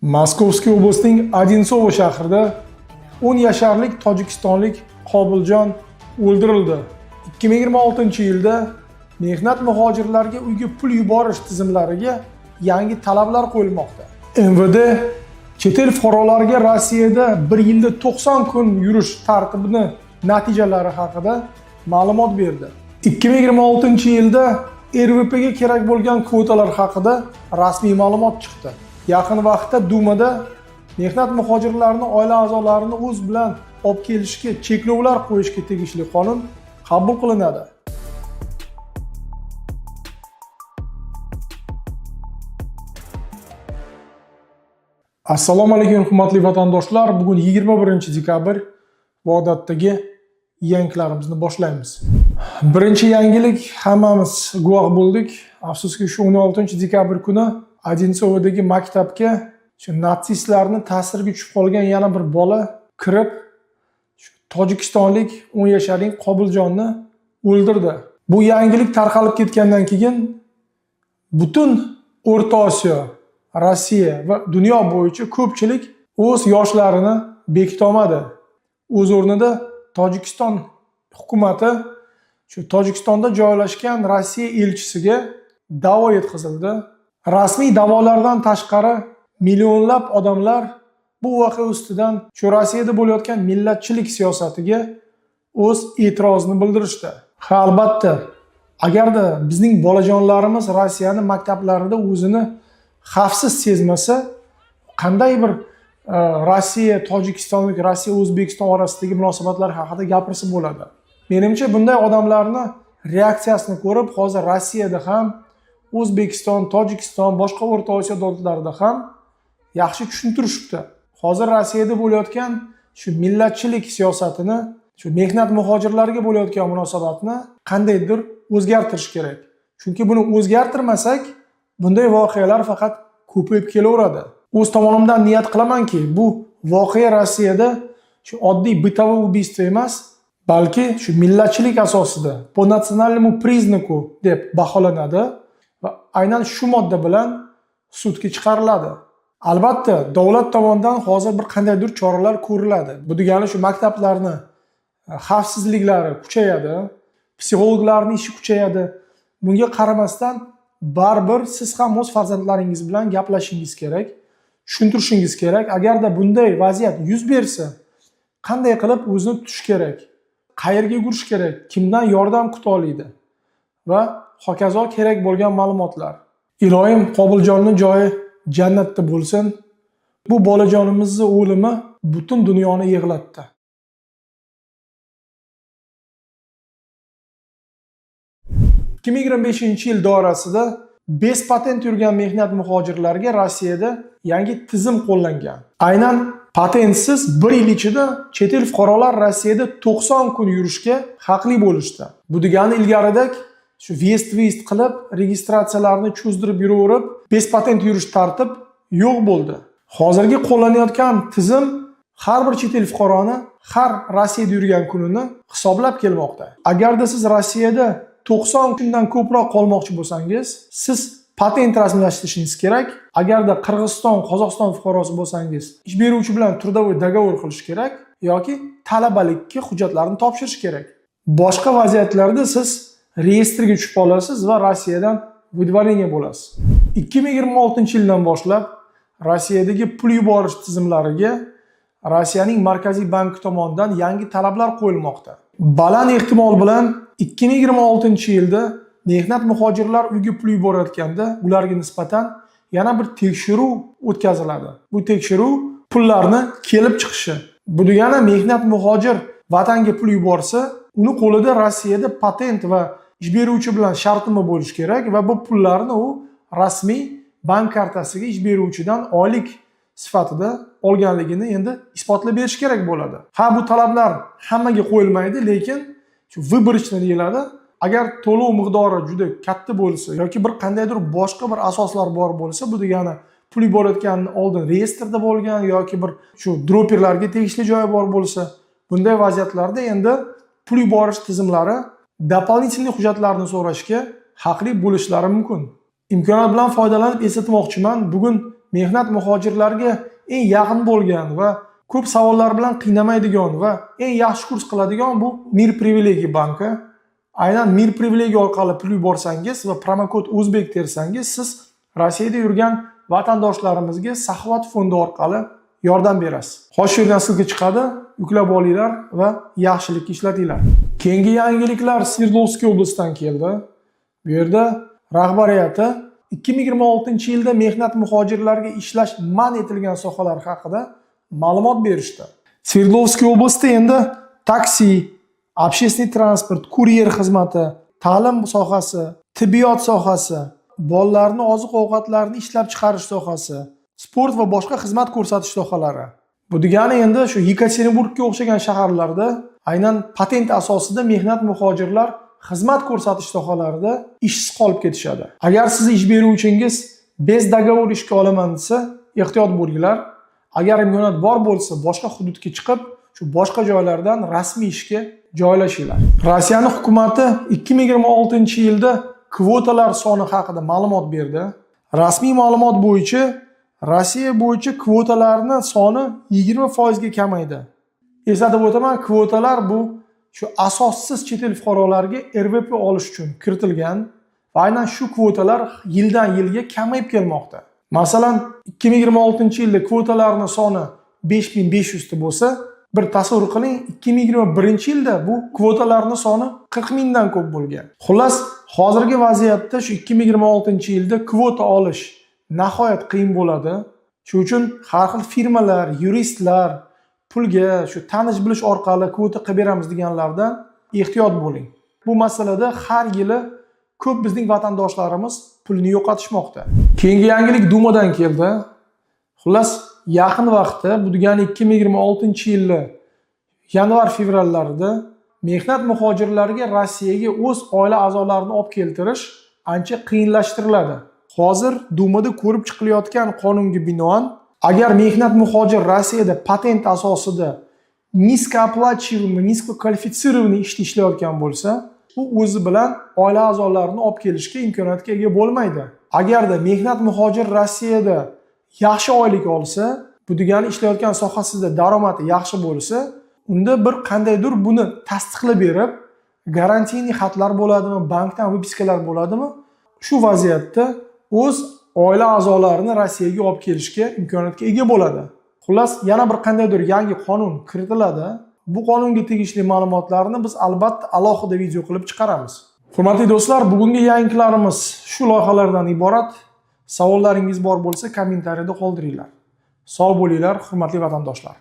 Moskovskiy oblastning Odinsovo shahrida 10 yasharlik tojikistonlik Qobiljon o'ldirildi. 2026-yilda mehnat muhojirlarga uyga pul yuborish tizimlariga yangi talablar qo'yilmoqda. MVD chet el fuqarolariga Rossiyada 1 yilda 90 kun yurish tartibining natijalari haqida ma'lumot berdi. 2026-yilda RVPga kerak bo'lgan kvotalar haqida rasmiy ma'lumot chiqdi. Yaqin vaqtda Dumada mehnat muhojirlarini oila a'zolarini o'z bilan olib kelishga cheklovlar qo'yishga tegishli qonun qabul qilinadi. Assalomu alaykum hurmatli vatandoshlar. Bugun 21-dekabr va odatdagi yangiliklarimizni boshlaymiz. Birinchi yangilik, hammamiz guvoh bo'ldik. Afsuski shu 16-dekabr kuni Odinsovodagi maktabga natsistlarning ta'siriga tushib qolgan yana bir bola kirib, tojikistonlik 10 yasharlik Qobiljonni o'ldirdi. Bu yangilik tarqalib ketgandan keyin butun O'rta Osiyo, Rossiya va dunyo bo'yicha ko'pchilik o'z yoshlarini bekitolmadi. O'z o'rnida Tojikiston hukumati shu Tojikistonda joylashgan Rossiya elchisiga da'vo yetkazildi. Rasmiy da'volardan tashqari millionlab odamlar bu voqea ustidan shu Rossiyada bo'layotgan millatchilik siyosatiga o'z e'tirozini bildirishdi. Ha, albatta, agarda bizning bolajonlarimiz Rossiyaning maktablarida o'zini xavfsiz sezmasa, qanday bir Rossiya, Tojikistonlik, Rossiya, O'zbekiston orasidagi munosabatlar haqida gapirsa bo'ladi. Menimcha bunday odamlarni reaksiyasini ko'rib, hozir Rossiyada ham, O'zbekiston, Tojikiston, boshqa O'rta Osiyo davlatlarida ham yaxshi tushuntirishibdi. Hozir Rossiyada bo'layotgan shu millatchilik siyosatini, shu mehnat muhojirlariga bo'layotgan munosabatni qandaydir o'zgartirish kerak. Chunki buni o'zgartirmasak, bunday voqealar faqat ko'payib kelaveradi. O'z tomonimdan niyat qilamanki, bu voqea Rossiyada shu oddiy bытовой убийство emas, balki shu millatchilik asosida po nasionalnому признаку deb baholanadi va aynan shu modda bilan sudga chiqariladi. Albatta, davlat tomonidan hozir bir qandaydir choralar ko'riladi. Bu degani shu maktablarni xavfsizliklari kuchayadi, psixologlarning ishi kuchayadi. Bunga qaramasdan baribir siz ham o'z farzandlaringiz bilan gaplashishingiz kerak, tushuntirishingiz kerak. Agarda bunday vaziyat yuz bersa, qanday qilib o'zini tutish kerak, qayerga yugurish kerak, kimdan yordam kuta oladi va hokazo kerak bo'lgan ma'lumotlar. Iloyim Qobiljonning joyi jannatda bo'lsin. Bu bolajonimizning o'limi butun dunyoni yig'latdi. – 2025-yil doirasida bes patent yurgan mehnat muhojirlariga Rossiyada yangi tizim qo'llangan. Aynan patentsiz 1 yil ichida chet el fuqarolar Rossiyada 90 kun yurishga haqli bo'lishdi. Bu degani ilgaridek shu vest qilib, registratsiyalarni cho'zdirib yuraverib, bes patent yurish tartib yo'q bo'ldi. Hozirgi qo'llanayotgan tizim har bir chet el fuqaroni har Rossiyada yurgan kunini hisoblab kelmoqda. Agarda siz Rossiyada 90 kundan ko'proq qolmoqchi bo'lsangiz, siz patent rasmiylashtirishingiz kerak. Agarda Qirg'iziston, Qozog'iston fuqarosi bo'lsangiz, ish beruvchi bilan трудовой договор qilish kerak yoki talabalikka hujjatlarni topshirish kerak. Boshqa vaziyatlarda siz reyestrga tushib qolasiz va Rossiyadan выдворение bo'lasiz. 2026-yildan boshlab Rossiyadagi pul yuborish tizimlariga Rossiyaning Markaziy banki tomonidan yangi talablar qo'yilmoqda. Baland ehtimol bilan 2026-yilda mehnat muhojirlar uyga pul yuborayotganda ularga nisbatan yana bir tekshiruv o'tkaziladi. Bu tekshiruv pullarni kelib chiqishi. Bu degani mehnat muhojir vatanga pul yuborsa, uni qo'lida Rossiyada patent va ish beruvchi bilan shartnoma bo'lishi kerak va bu pullarni u rasmiy bank kartasiga ish beruvchidan oylik sifatida olganligini endi isbotlab berish kerak bo'ladi. Ha, bu talablar hammaga qo'yilmaydi, lekin shu выборочно deyiladi. Agar to'lov miqdori juda katta bo'lsa yoki bir qandaydir boshqa bir asoslar bor bo'lsa, bu degani pul yuborayotgandan oldin reyestrda bo'lgan yoki bir shu droperlarga tegishli joyi bor bo'lsa, bunday vaziyatlarda endi pul yuborish tizimlari дополнительный hujjatlarni so'rashga haqli bo'lishlari mumkin. Imkoniyat bilan foydalanib eslatmoqchiman. Bugun mehnat muhojirlarga eng yaqin bo'lgan va ko'p savollar bilan qiynamaydigan va eng yaxshi kurs qiladigan bu Mir Privilegiy banki. Aynan Mir Privilegiy orqali pul yuborsangiz va promokod o'zbek tersangiz, siz Rossiyada yurgan vatandoshlarimizga Saxovat fondi orqali yordam berasiz. Xo'sh, yerdan ссылка chiqadi, yuklab olinglar va yaxshilikka ishlatinglar. Keyingi yangiliklar Sverdlovskiy oblastdan keldi. Bu yerda rahbariyati 2026-yilda mehnat muhojirlarga ishlash man etilgan sohalar haqida ma'lumot berishdi. Sverdlovskiy oblasti endi taksi, общественный transport, kuryer xizmati, ta'lim sohasi, tibbiyot sohasi, bolalarning oziq-ovqatlarini ishlab chiqarish sohasi, sport va boshqa xizmat ko'rsatish sohalari. Bu degani endi shu Yekaterinburgga o'xshagan shaharlarda aynan patent asosida mehnat muhojirlar xizmat ko'rsatish sohalarida ishsiz qolib ketishadi. Agar siz ish beruvchingiz bez dogovor ishga olaman desa, ehtiyot bo'linglar. Agar imkoniyat bor bo'lsa, boshqa hududga chiqib, shu boshqa joylardan rasmiy ishga joylashinglar. Rossiyaning hukumati 2026-yilda kvotalar soni haqida ma'lumot berdi. Rasmiy ma'lumot bo'yicha Rossiya bo'yicha kvotalarning soni 20% ga kamaydi. Eslatib o'taman, kvotalar bu shu asossiz chet el fuqarolariga RVP olish uchun kiritilgan va aynan shu kvotalar yildan yilga kamayib kelmoqda. Masalan, 2026-yilda kvotalarning soni 5500 ta bo'lsa, bir tasavvur qiling, 2021-yilda bu kvotalarning soni 40 mingdan ko'p bo'lgan. Xullas, hozirgi vaziyatda shu 2026-yilda kvota olish nihoyat qiyin bo'ladi. Shuning uchun har xil firmalar, yuristlar pulga shu tanish bilish orqali kvota qilib beramiz deganlardan ehtiyot bo'ling. Bu masalada har yili ko'p bizning vatandoshlarimiz pulni yo'qotishmoqda. Keyingi yangilik Dumadan keldi. Xullas, yaqin vaqtda, bu degani 2026-yilda yanvar-fevrallarda mehnat muhojirlariga Rossiyaga o'z oila a'zolarini olib keltirish ancha qiyinlashtiriladi. Hozir Dumada ko'rib chiqilayotgan qonunga binoan, agar mehnat muhojir Rossiyada patent asosida niskooplachivniy, niskokvalifitsirованный ishda ishlayotgan bo'lsa, u o'zi bilan oila a'zolarini olib kelishga imkoniyatga ega bo'lmaydi. Agarda mehnat muhojir Rossiyada yaxshi oylik olsa, bu degani ishlayotgan sohasida daromadi yaxshi bo'lsa, unda bir qandaydir buni tasdiqlab berib, garantiyali xatlar bo'ladimi, bankdan vypiskalar bo'ladimi? Shu vaziyatda o'z oila a'zolarini Rossiyaga olib kelishga imkoniyatga ega bo'ladi. Xullas, yana bir qandaydir yangi qonun kiritiladi. Bu qonunga tegishli ma'lumotlarni biz albatta alohida video qilib chiqaramiz. Hurmatli do'stlar, bugungi yangiliklarimiz shu loyihalardan iborat. Savollaringiz bor bo'lsa, kommentariyada qoldiringlar. Sog' bo'linglar, hurmatli vatandoshlar.